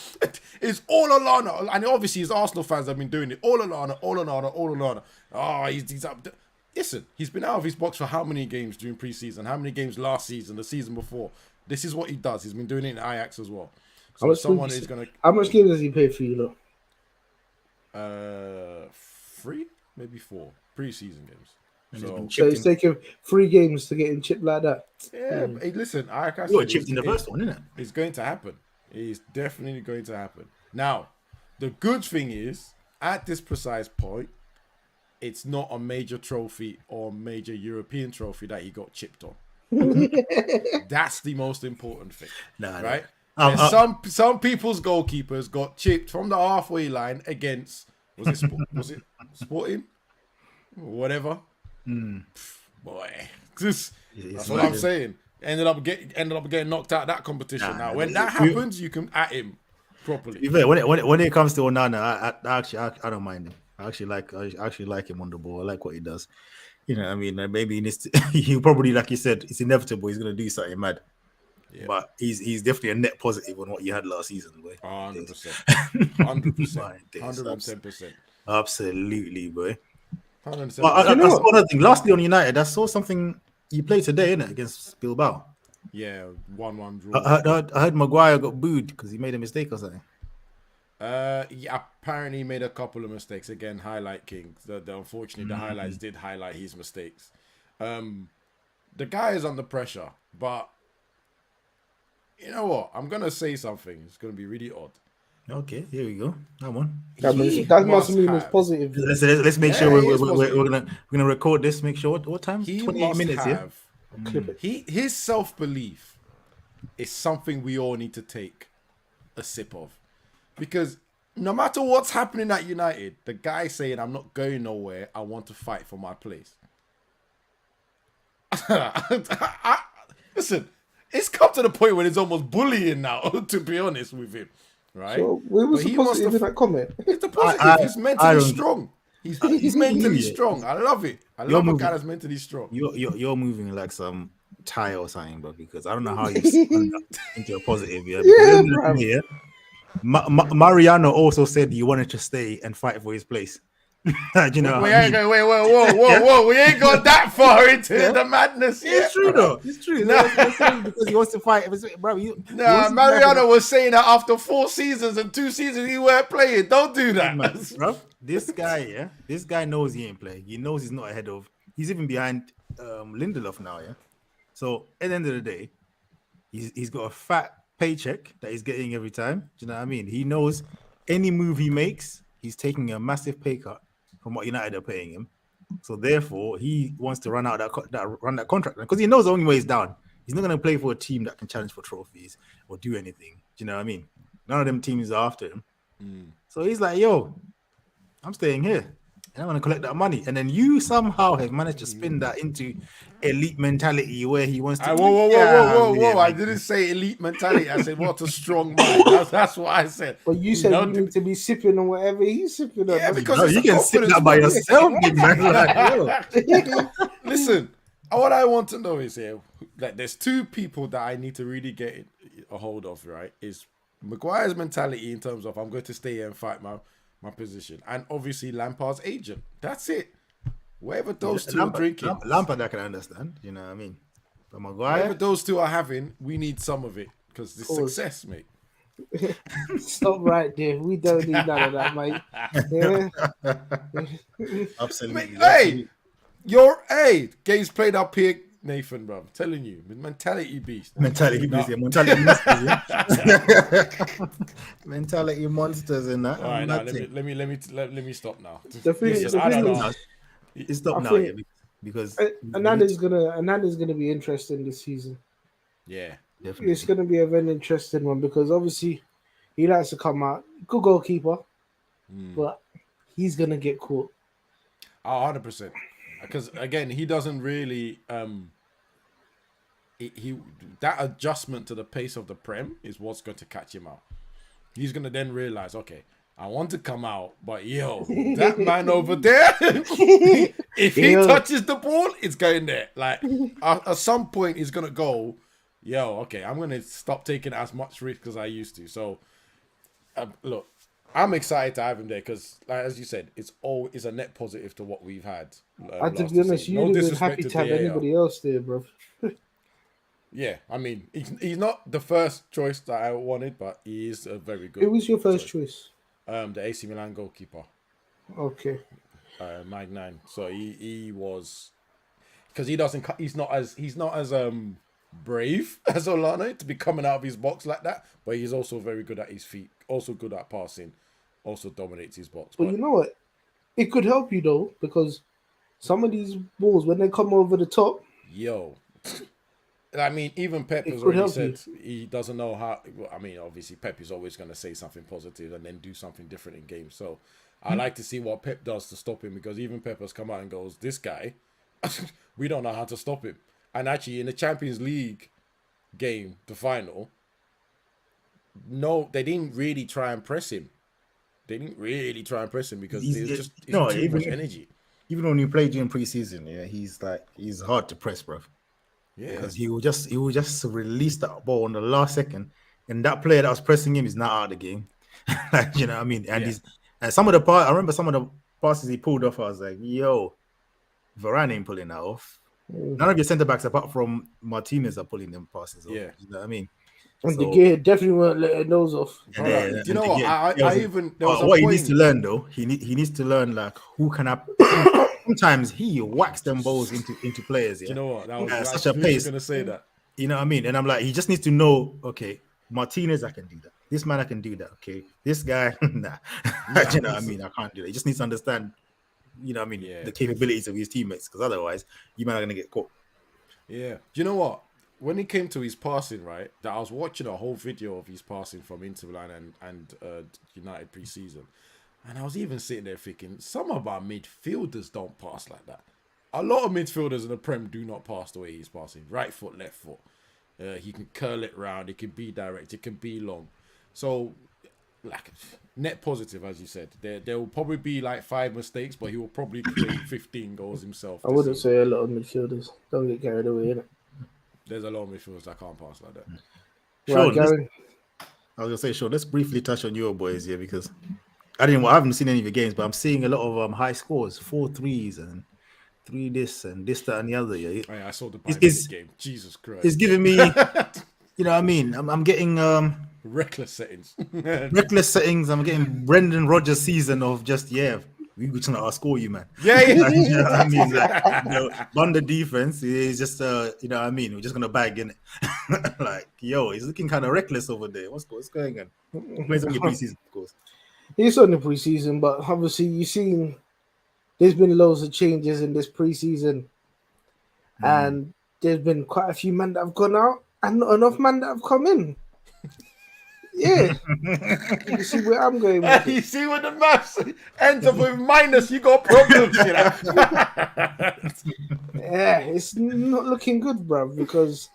S2: It's all Onana. And obviously, his Arsenal fans have been doing it. All Onana. Oh, he's up. Listen, he's been out of his box for how many games during preseason? How many games last season, the season before? This is what he does. He's been doing it in Ajax as well. So someone is going to...
S3: How much games does he pay for you,
S2: look? 3? Maybe 4 preseason games.
S3: So it's taking 3 games to get in chipped like that.
S2: Yeah, hey, listen, I
S1: You got chipped in the first one, isn't it?
S2: It's going to happen. It's definitely going to happen. Now, the good thing is, at this precise point, it's not a major trophy or major European trophy that he got chipped on. That's the most important thing, right? Some people's goalkeepers got chipped from the halfway line against was it Sporting? Whatever. Boy, that's what I'm saying. Ended up getting knocked out of that competition. Now, when that happens, you can at him properly.
S1: When it comes to Onana, I don't mind him. I actually like him on the ball. I like what he does. You know, I mean, maybe he probably, like you said, it's inevitable. He's going to do something mad. Yeah. But he's definitely a net positive on what you had last season.
S2: 100%. 110%.
S1: Absolutely, boy.
S2: I
S1: saw another thing. Lastly, on United, I saw something you played today, innit, against Bilbao.
S2: Yeah, 1-1 draw.
S1: I heard Maguire got booed because he made a mistake or something.
S2: Yeah, apparently he made a couple of mistakes. Again, highlight king. Unfortunately, the highlights did highlight his mistakes. The guy is under pressure, but you know what? I'm gonna say something. It's gonna be really odd.
S1: Okay, here we go. That one.
S3: That must mean it's positive.
S1: Let's make sure we're gonna record this. Make sure what time? 28 minutes.
S2: His self-belief is something we all need to take a sip of, because no matter what's happening at United, the guy saying, "I'm not going nowhere. I want to fight for my place." Listen, it's come to the point where it's almost bullying now. To be honest with him. Right.
S3: So where was the positive in that comment?
S2: It's the positive. He's mentally strong. He's mentally strong. I love it. I love a guy that's mentally strong.
S1: You're moving like some tie or something, bro. Because I don't know how you spun that into a positive. Yeah. Mariano also said he wanted to stay and fight for his place. You know,
S2: whoa! We ain't got that far into the madness yet.
S1: It's true though. It's true. No, because he wants to fight, bro.
S2: Mariano was saying that after 4 seasons and 2 seasons he weren't playing. Don't do that,
S1: bro. This guy knows he ain't playing. He knows he's not ahead of. He's even behind Lindelof now. Yeah. So at the end of the day, he's got a fat paycheck that he's getting every time. Do you know what I mean? He knows any move he makes, he's taking a massive pay cut from what United are paying him. So therefore, he wants to run out that contract because he knows the only way is down. He's not going to play for a team that can challenge for trophies or do anything. Do you know what I mean? None of them teams are after him. So he's like, yo, I'm staying here. and I want to collect that money. And then you somehow have managed to spin that into elite mentality where he wants to.
S2: Whoa! I didn't say elite mentality. I said what a strong mind. That's what I said.
S3: But you said
S2: know,
S3: you need to be sipping on whatever he's sipping on.
S2: Yeah, because
S1: No,
S2: it's
S1: you
S2: a
S1: can sip
S2: confidence
S1: that by
S2: boost.
S1: yourself, big man. Like, yo.
S2: Listen, what I want to know is here, like, there's two people that I need to really get a hold of, right? Is Maguire's mentality in terms of I'm going to stay here and fight my position, and obviously Lampard's agent. That's it. Wherever those two are drinking,
S1: Lampard, I can understand. You know what I mean? But
S2: wherever
S1: Maguire,
S2: those two are having, we need some of it because the success, mate.
S3: Stop right there. We don't need none of that, mate. Yeah.
S1: absolutely.
S2: Hey, games played up here, Nathan, bro. I'm telling you, mentality beast.
S1: Mentality
S2: No.
S1: beast, yeah. Mentality monsters, yeah. Mentality monsters in that.
S2: All right,
S1: I'm
S2: now
S1: not saying-
S2: let me stop now.
S3: The thing
S2: Yes,
S3: is-
S2: I don't
S3: the thing
S2: know.
S3: is-
S1: It's stop
S3: I
S1: now,
S3: think-
S1: yeah, because
S3: Ananda's gonna be interesting this season.
S2: Yeah,
S1: definitely.
S3: It's gonna be a very interesting one because obviously he likes to come out, good goalkeeper, but he's gonna get caught.
S2: 100%. Because again, he doesn't really he that adjustment to the pace of the Prem is what's going to catch him out. He's gonna then realize, okay, I want to come out, but yo, that man over there, if he
S3: Yo.
S2: touches the ball, it's going there. Like at some point, he's gonna go, yo, okay, I'm gonna stop taking as much risk as I used to. So, look, I'm excited to have him there because, like, as you said, it's a net positive to what we've had.
S3: And to
S2: last
S3: be honest,
S2: season.
S3: you'd have been
S2: disrespect
S3: happy to
S2: De
S3: have
S2: Gea.
S3: anybody else there, bro.
S2: Yeah, I mean, he's not the first choice that I wanted, but he is a very good.
S3: Who was your first choice?
S2: The AC Milan goalkeeper,
S3: Okay.
S2: Mike Nine. So he was, because he's not as brave as Olano to be coming out of his box like that, but he's also very good at his feet, also good at passing, also dominates his box.
S3: But you know what? It could help you though, because some of these balls, when they come over the top,
S2: Yo. I mean, even Pep
S3: It
S2: has
S3: could
S2: already
S3: help
S2: said he doesn't know how. Well, I mean, obviously, Pep is always going to say something positive and then do something different in games. So I like to see what Pep does to stop him, because even Pep has come out and goes, this guy, we don't know how to stop him. And actually, in the Champions League game, the final, no, they didn't really try and press him. Because it's too much energy.
S1: Even when you play during preseason, yeah, he's hard to press, bro.
S2: Yeah.
S1: Because he will just release that ball on the last second, and that player that was pressing him is not out of the game. Like, you know what I mean? And some of the I remember some of the passes he pulled off. I was like, yo, Varane ain't pulling that off. None of your centre backs apart from Martinez are pulling them passes off.
S2: Yeah.
S1: You know what I mean?
S3: and
S1: So-
S3: the gear definitely weren't letting those off.
S1: And
S2: Do
S1: then-
S2: you know
S1: and
S2: what?
S1: again,
S2: There was a
S1: what he
S2: point.
S1: needs to learn though, he needs to learn like who can I. Sometimes he whacks them balls into players. Yeah,
S2: Do you know what? That was
S1: At
S2: I
S1: such a
S2: was
S1: pace.
S2: going to say that.
S1: You know what I mean? And I'm like, he just needs to know, okay, Martinez, I can do that. This man, I can do that. Okay, this guy, nah. You know what I mean? I can't do that. He just needs to understand, you know what I mean,
S2: Yeah.
S1: the capabilities of his teammates, because otherwise, you might not gonna get caught.
S2: Yeah. Do you know what? When it came to his passing, right, that I was watching a whole video of his passing from Inter Milan and United pre-season, and I was even sitting there thinking, some of our midfielders don't pass like that. A lot of midfielders in the Prem do not pass the way he's passing. Right foot, left foot. He can curl it round. It can be direct. It can be long. So, like, net positive, as you said. There will probably be like 5 mistakes, but he will probably create 15 goals himself.
S3: I wouldn't say a lot of midfielders. Don't get carried away, innit?
S2: There's a lot of midfielders that can't pass like that.
S1: Sure,
S3: Right, Gary?
S1: I was gonna say, sure. Let's briefly touch on your boys here, because I haven't seen any of your games, but I'm seeing a lot of high scores, 4-3s and 3 this and this, that, and the other. Yeah,
S2: Oh, yeah, I saw the
S1: It's-
S2: Bayern game. Jesus Christ.
S1: it's giving me, you know what I mean. I'm getting
S2: Reckless settings.
S1: reckless settings. I'm getting Brendan Rodgers season of just we just gonna outscore you, man.
S2: yeah.
S1: You know what I mean? Like, you know, on the defense, is just you know what I mean. We're just gonna bag in it. Like, yo, he's looking kind of reckless over there. What's going on? Plays on your preseason, of course.
S3: It's on the preseason, but obviously you've seen there's been loads of changes in this preseason, and there's been quite a few men that have gone out and not enough men that have come in. Yeah, you can see where I'm going with it.
S2: You see when the maths ends up with minus, you got problems, you know.
S3: Yeah, it's not looking good, bruv, because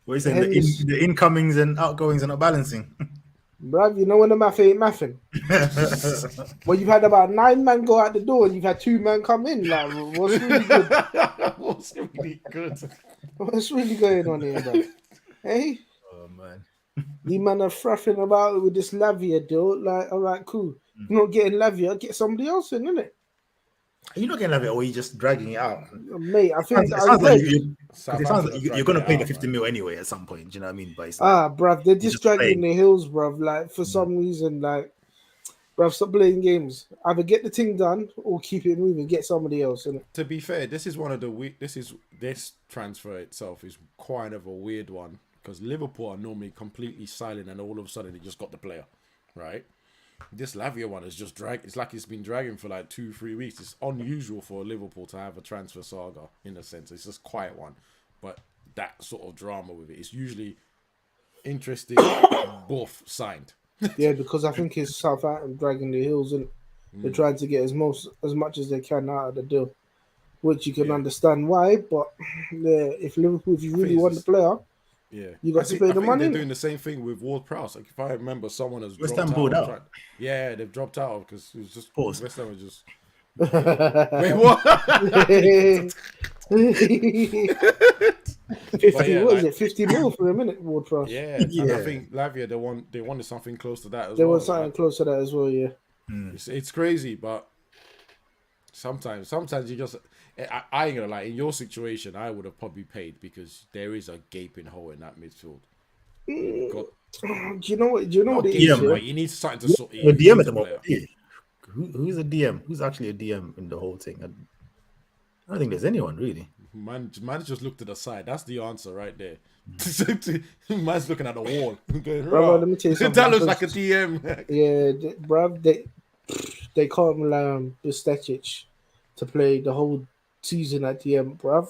S1: What are you saying?
S3: Henry's-
S1: The incomings and outgoings are not balancing.
S3: bruv, you know when the math ain't mathing. When you've had about 9 men go out the door and you've had 2 men come in, like what's really good?
S2: What's really good?
S3: What's really going on here, bruv? Hey,
S1: Oh man.
S3: you man are fraffing about with this Lavia deal. Like, all right, cool. You're not getting Lavia, get somebody else in, innit?
S1: You're not gonna have it, or you're just dragging it out.
S3: Mate, I
S1: It
S3: think
S1: sounds like you, 'cause it sounds
S2: Southampton
S1: like
S2: are
S1: you're gonna
S2: dragging
S1: pay
S2: it
S1: the
S2: out,
S1: 50
S2: man.
S1: mil anyway at some point. Do you know what I mean? But it's like,
S3: bruv, they're just
S1: just
S3: dragging
S1: playing.
S3: the hills, bruv. Like, for some reason, like, bruv, stop playing games. Either get the thing done or keep it moving. Get somebody else, innit?
S2: To be fair, this is one of the this transfer itself is quite of a weird one because Liverpool are normally completely silent and all of a sudden they just got the player, right? This Lavia one is just drag. It's like it's been dragging for like 2-3 weeks. It's unusual for Liverpool to have a transfer saga in a sense. It's just quiet one, but that sort of drama with it. It's usually interesting. Both signed.
S3: Yeah, because I think it's Southampton dragging the hills, and they're trying to get as much as they can out of the deal, which you can
S2: Yeah.
S3: understand why. But yeah, if you really
S2: it's
S3: want the
S2: just-
S3: player,
S2: Yeah,
S3: You got to pay the
S2: think
S3: money,
S2: They're
S3: innit?
S2: doing the same thing with Ward Prowse. Like if I remember, someone has
S1: West
S2: dropped
S1: Ham pulled
S2: out.
S1: out.
S2: Yeah, they've dropped out because it was just
S1: Pause.
S2: West Ham was just. Wait, what?
S3: 50,
S2: But yeah,
S3: what is
S2: like-
S3: it? 50 mil for a minute, Ward Prowse.
S2: Yeah, and I
S1: Yeah.
S2: think Lavia they wanted something close to that as
S3: They
S2: well.
S3: want something
S2: Like,
S3: close to that as well, yeah.
S2: it's crazy, but sometimes you just. I ain't gonna lie. In your situation, I would have probably paid because there is a gaping hole in that midfield. You've got
S3: Do you know what? Do you know what it
S1: Yeah,
S3: is?
S1: man.
S3: Yeah?
S2: but you need something to sort.
S1: The
S2: You
S1: DM
S2: need
S1: at the
S2: a
S1: moment.
S2: player.
S1: Yeah. Who's a DM? Who's actually a DM in the whole thing? I don't think there's anyone really.
S2: Man just looked to the side. That's the answer right there. Man's looking at the wall. Going,
S3: Brother,
S2: "Rah."
S3: let me tell you something.
S2: That looks like a DM.
S3: Yeah, bruv, they can't rely on Bistecic to play the whole season at DM, bruv.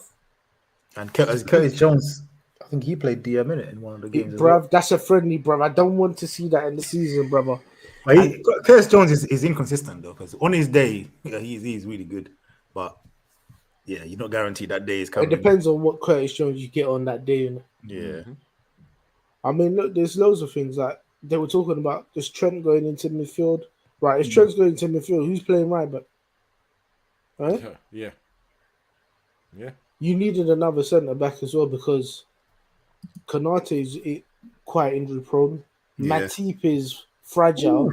S1: And Curtis Jones, I think he played DM in it in one of the games. as well.
S3: Bruv, that's a friendly, bruv. I don't want to see that in the season, brother.
S1: But Curtis Jones is inconsistent though, because on his day, yeah, he's really good. But yeah, you're not guaranteed that day is
S3: It
S1: coming.
S3: depends on what Curtis Jones you get on that day. Innit?
S1: Yeah.
S3: I mean, look, there's loads of things like they were talking about. Is Trent going into midfield? Right, if Trent's going into midfield, who's playing right back? Right?
S2: Yeah.
S3: You needed another centre back as well because Konate is quite injury prone.
S1: Yeah.
S3: Matip is fragile,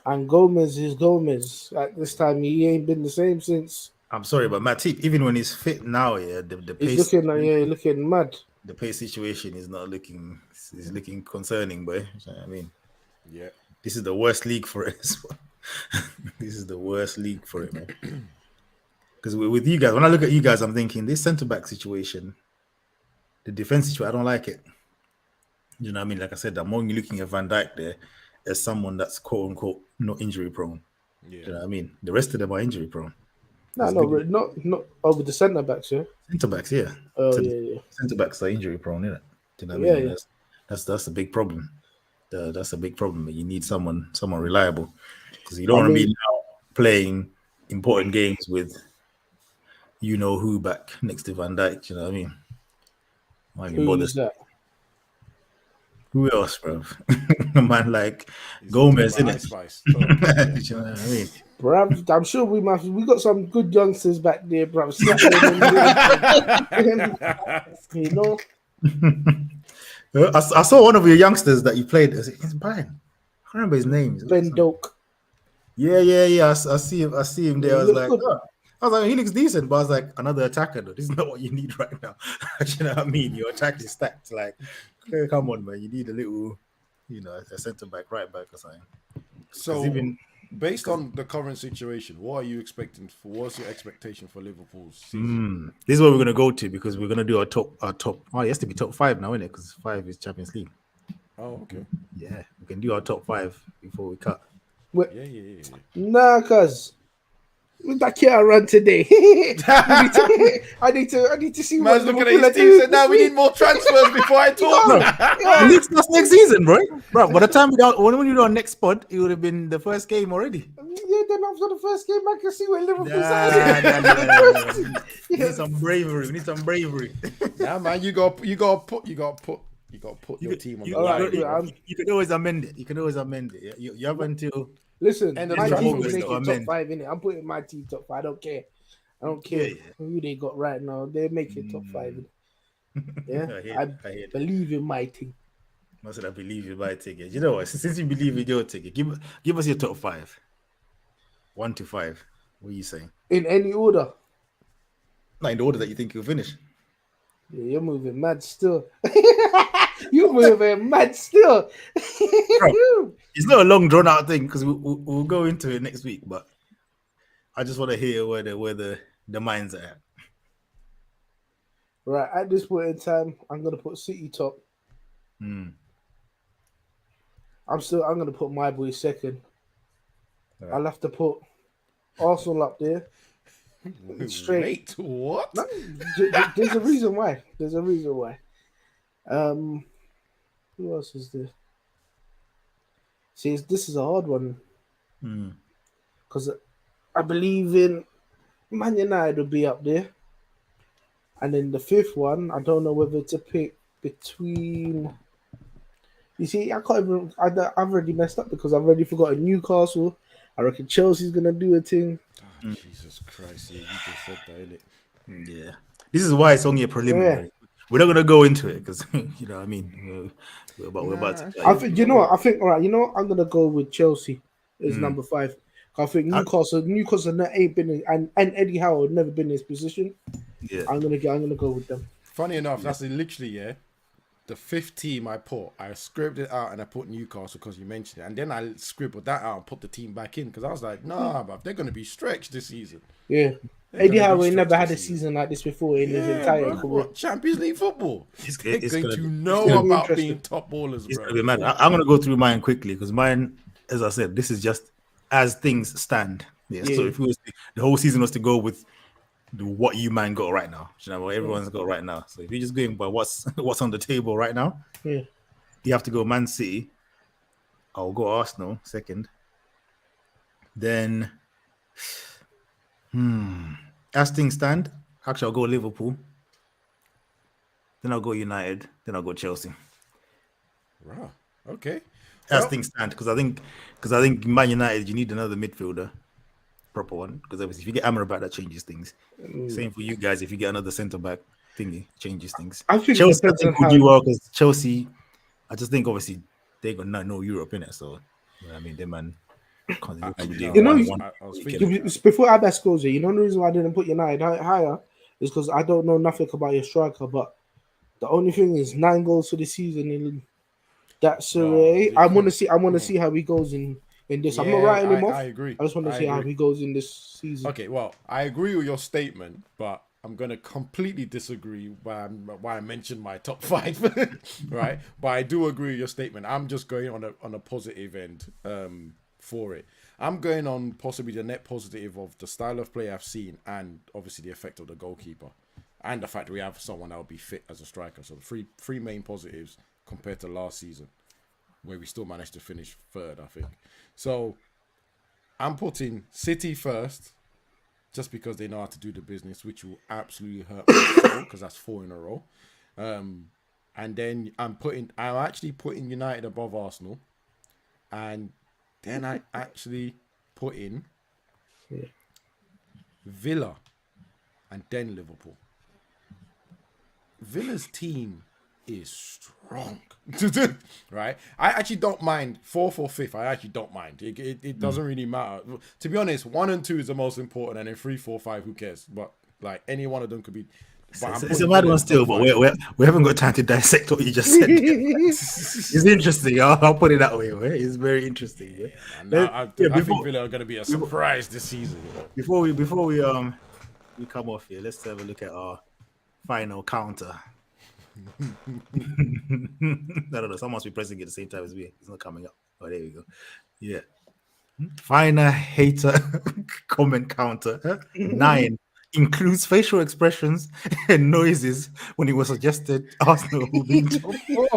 S3: and Gomez is Gomez. At this time, he ain't been the same since.
S1: I'm sorry, but Matip, even when he's fit now, yeah, the
S3: He's
S1: pace,
S3: looking mad.
S1: the pace situation is not looking. Is looking concerning, boy. You know what I mean,
S2: Yeah.
S1: this is the worst league for it. as well. This is the worst league for it, man. Because with you guys, when I look at you guys, I'm thinking this centre back situation, the defense situation, I don't like it. You know what I mean? Like I said, I'm only looking at Van Dijk there as someone that's quote unquote not injury prone.
S2: Yeah.
S1: You know what I mean? The rest of them are injury prone.
S3: No, not over the centre backs, yeah.
S1: Centre backs, yeah.
S3: Oh yeah.
S1: Centre backs are injury prone, isn't it? Do you know what I mean?
S3: Yeah.
S1: That's a big problem. That's a big problem. You need someone reliable because you don't want to be now playing important games with you know who back next to Van Dijk. You know what I mean? Why even bother?
S3: Who's that?
S1: Who else, bro? A man like Gomez,
S2: Talking about
S1: innit?
S2: Ice Spice.
S1: Do you know what I mean?
S3: Bruv, I'm sure we got some good youngsters back there, bruv. You know,
S1: I saw one of your youngsters that you played. It's Brian. I can't remember his name.
S3: Ben Doak.
S1: Yeah. I see him there. I was
S3: He
S1: like,
S3: looks good.
S1: he looks decent, but I was like, another attacker though. This is not what you need right now. You know what I mean? Your attack is stacked. Like, okay, come on, man. You need a little, a centre back, right back or something.
S2: So,
S1: even-
S2: based on the current situation, what are you expecting? What's your expectation for Liverpool's season?
S1: This is what we're gonna go to because we're gonna do our top. Oh, it has to be top 5 now, isn't it? Because 5 is Champions League.
S2: Oh, okay.
S1: Yeah, we can do our top 5 before we cut.
S2: Yeah.
S3: Nah, cuz with that Kia run today. I need to see
S2: Man's
S3: what
S2: looking at his
S3: Liverpool
S2: team
S3: are
S2: said, "Now we need more transfers before I talk."
S1: The league starts next season, bro. Bro, by the time when you do our next pod, it would have been the first game already.
S3: Yeah, then after the first game, I can see where Liverpool's
S1: Nah. We need some bravery. We need some bravery.
S2: Yeah, man, you got put your team on the line. bro.
S1: You can always amend it. You can always amend it. Yeah? You have until
S3: Listen,
S2: End of
S3: my
S2: the
S3: team
S2: transfer
S3: is
S2: window,
S3: making top
S1: amend.
S3: 5 in it. I'm putting my team top 5. I don't care. I don't care
S1: Yeah.
S3: who they got right now. They're making top 5. Yeah,
S1: I hear that.
S3: believe in my team.
S1: I said I believe you buy a ticket. You know what? Since you believe in your ticket, give us your top 5. 1 to 5. What are you saying?
S3: In any order.
S1: Not in the order that you think you'll finish.
S3: Yeah, you're moving mad still. You're moving mad still.
S1: It's not a long drawn out thing because we'll go into it next week. But I just want to hear where the minds are at.
S3: Right, at this point in time, I'm gonna put City top.
S1: Hmm.
S3: I'm gonna put my boy second.
S1: Right.
S3: I'll have to put Arsenal up there. Straight.
S2: Wait, what?
S3: No, there's a reason why. There's a reason why. Who else is there? See, this is a hard one
S1: Hmm.
S3: because I believe in Man United will be up there, and then the fifth one, I don't know whether to pick between. You see, I can't even. I've already messed up because I've already forgotten Newcastle. I reckon Chelsea's gonna do a thing.
S2: Oh, Jesus Christ, yeah, you just said that, innit?
S1: Yeah. This is why it's only a preliminary. We're not gonna go into it because you know what I mean. We're about to.
S3: I think you know what I think. All right, you know what? I'm gonna go with Chelsea as number 5. I think Newcastle ain't been in, and Eddie Howe had never been in this position.
S1: Yeah.
S3: I'm gonna go with them.
S2: Funny enough, that's literally the 5th team I put. I scribbled it out and I put Newcastle because you mentioned it, and then I scribbled that out and put the team back in because I was like, nah, but they're gonna be stretched this season.
S3: Yeah,
S2: They're
S3: Eddie
S2: gonna be
S3: Howe ain't never
S2: stretched
S3: had a
S2: this season.
S3: season like this before in his entire
S2: bro,
S3: career.
S2: what? Champions League football. They're
S1: it's
S2: going
S1: gonna
S2: to
S1: be-
S2: know
S3: gonna be
S2: about
S3: interesting.
S2: being top ballers,
S1: It's
S2: bro.
S1: gonna be mad. I'm gonna go through mine quickly because mine, as I said, this is just as things stand. Yeah. So
S3: Yeah.
S1: if the whole season was to go with what you man got right now, you know what everyone's got right now. So if you're just going by what's on the table right now,
S3: Yeah,
S1: you have to go Man City. I'll go Arsenal second. Then, as things stand, actually I'll go Liverpool. Then I'll go United. Then I'll go Chelsea.
S2: Wow. Okay.
S1: As
S2: Well-
S1: things stand, because I think Man United, you need another midfielder, proper one. Because obviously, if you get Amrabat, that changes things. Same for you guys. If you get another centre back thingy, changes things.
S3: I think it
S1: Chelsea, I
S3: depends
S1: think
S3: on
S1: will
S3: how-
S1: do well because Chelsea, I just think obviously they got no Europe in it. So you know what I mean, they man.
S3: You know,
S2: I was thinking.
S3: Before Abbas goes here, you know the reason why I didn't put United higher is because I don't know nothing about your striker. But the only thing is 9 goals for the season in that Serie. I want to see how he goes in this. I'm not writing him off.
S2: I agree.
S3: I just want to see how he goes in this season.
S2: Okay, well, I agree with your statement, but I'm going to completely disagree why I mentioned my top 5, right? But I do agree with your statement. I'm just going on a positive end for it. I'm going on possibly the net positive of the style of play I've seen and obviously the effect of the goalkeeper and the fact that we have someone that will be fit as a striker. So the three main positives compared to last season where we still managed to finish 3rd, I think. So I'm putting City first, just because they know how to do the business, which will absolutely hurt me because that's 4 in a row. And then I'm actually putting United above Arsenal, and then I actually put in Villa, and then Liverpool. Villa's team is strong, right? I actually don't mind 4th or 5th. I actually don't mind. It doesn't really matter. To be honest, 1 and 2 is the most important, and then 3, 4, 5, who cares? But like any one of them could be.
S1: It's a mad one still, but we haven't got time to dissect what you just said. It's interesting. I'll put it that way. It's very interesting. Yeah?
S2: And I think Villa are going to be a surprise this season.
S1: Before we come off here, let's have a look at our final counter. I don't know. Someone must be pressing it at the same time as me. It's not coming up. Oh, there we go. Yeah. Final hater comment counter. 9 includes facial expressions and noises when it was suggested Arsenal will be top 4.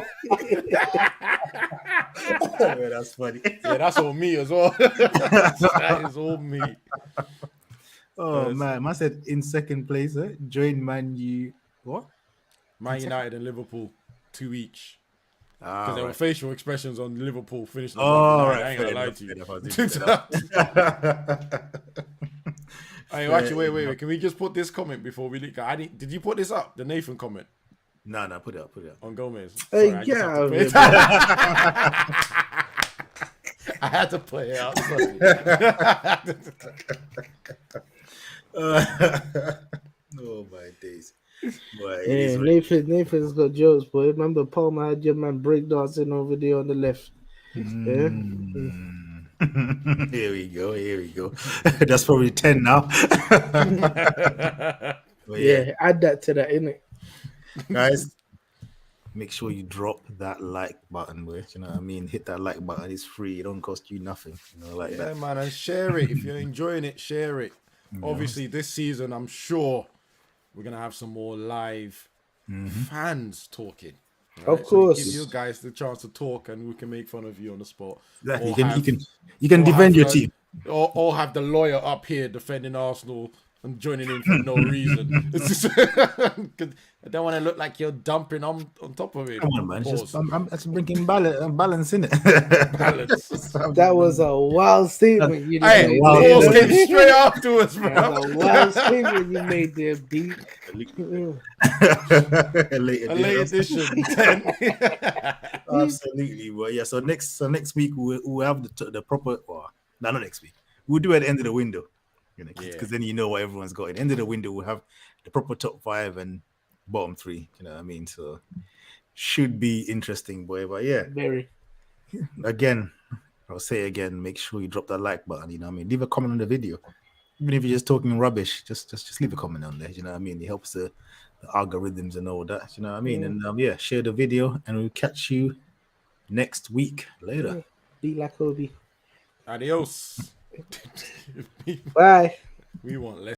S1: Yeah, that's funny.
S2: Yeah, that's all me as well. That is all me.
S1: Oh man, I said in second place, join Man U. What?
S2: Man United and Liverpool, 2 each.
S1: Ah,
S2: Because there were
S1: right.
S2: facial expressions on Liverpool finishing.
S1: Oh,
S2: I
S1: right.
S2: ain't
S1: Fair
S2: gonna lie
S1: enough,
S2: to
S1: fair
S2: you.
S1: enough, I was thinking that.
S2: Hey, actually, wait. Can we just put this comment before we leak? Did you put this up? The Nathan comment
S1: No, put it up.
S2: on Gomez.
S3: Hey,
S2: Sorry, I just
S3: get
S2: had
S3: out
S2: to
S3: of
S2: put
S3: here,
S2: it. I had to put it out. Sorry.
S1: Oh my days. Boy, it
S3: Yeah,
S1: is what it
S3: Nathan's got jokes, boy. Remember Palmer had your man breakdancing over there on the left. Yeah.
S1: is. Here we go. That's probably 10 now. But
S3: Yeah, add that to that, innit?
S1: guys, make sure you drop that like button, boy. You know what I mean? Hit that like button. It's free. It don't cost you nothing. You know, like
S2: Yeah,
S1: that.
S2: man, and share it if you're enjoying it. Share it. Obviously, this season, I'm sure we're gonna have some more live fans talking.
S3: Of
S2: So
S3: course.
S2: give you guys the chance to talk, and we can make fun of you on the spot.
S1: Exactly.
S2: Or
S1: You can
S2: or
S1: defend
S2: have
S1: your
S2: the-
S1: team.
S2: or have the lawyer up here defending Arsenal and joining in for no reason. It's just, 'cause I don't want to look like you're dumping on top of it.
S1: Come on, man. It's
S2: Pause.
S1: just I'm just bringing balance in it.
S2: Balance.
S3: That was a wild statement you just
S2: Hey,
S3: made
S1: wow.
S3: there.
S2: pause
S3: you know?
S2: came straight afterwards,
S3: That
S2: bro.
S3: was a wild statement you made there, B.
S1: A late
S2: A late
S1: edition.
S2: edition. 10.
S1: Absolutely, but yeah. So next week we'll have the proper. Well, no, not next week. We'll do it at the end of the window, you know, because then you know what everyone's got. At the end of the window, we'll have the proper top 5 and bottom 3. You know what I mean? So should be interesting, boy. But yeah,
S3: Very.
S1: again, I'll say again, make sure you drop that like button. You know what I mean? Leave a comment on the video, even if you're just talking rubbish. Just leave a comment on there. You know what I mean? It helps the algorithms and all that. You know what I mean? And yeah, share the video, and we'll catch you next week. Later.
S3: Be like Kobe.
S2: Adios.
S3: Bye.
S2: We want less.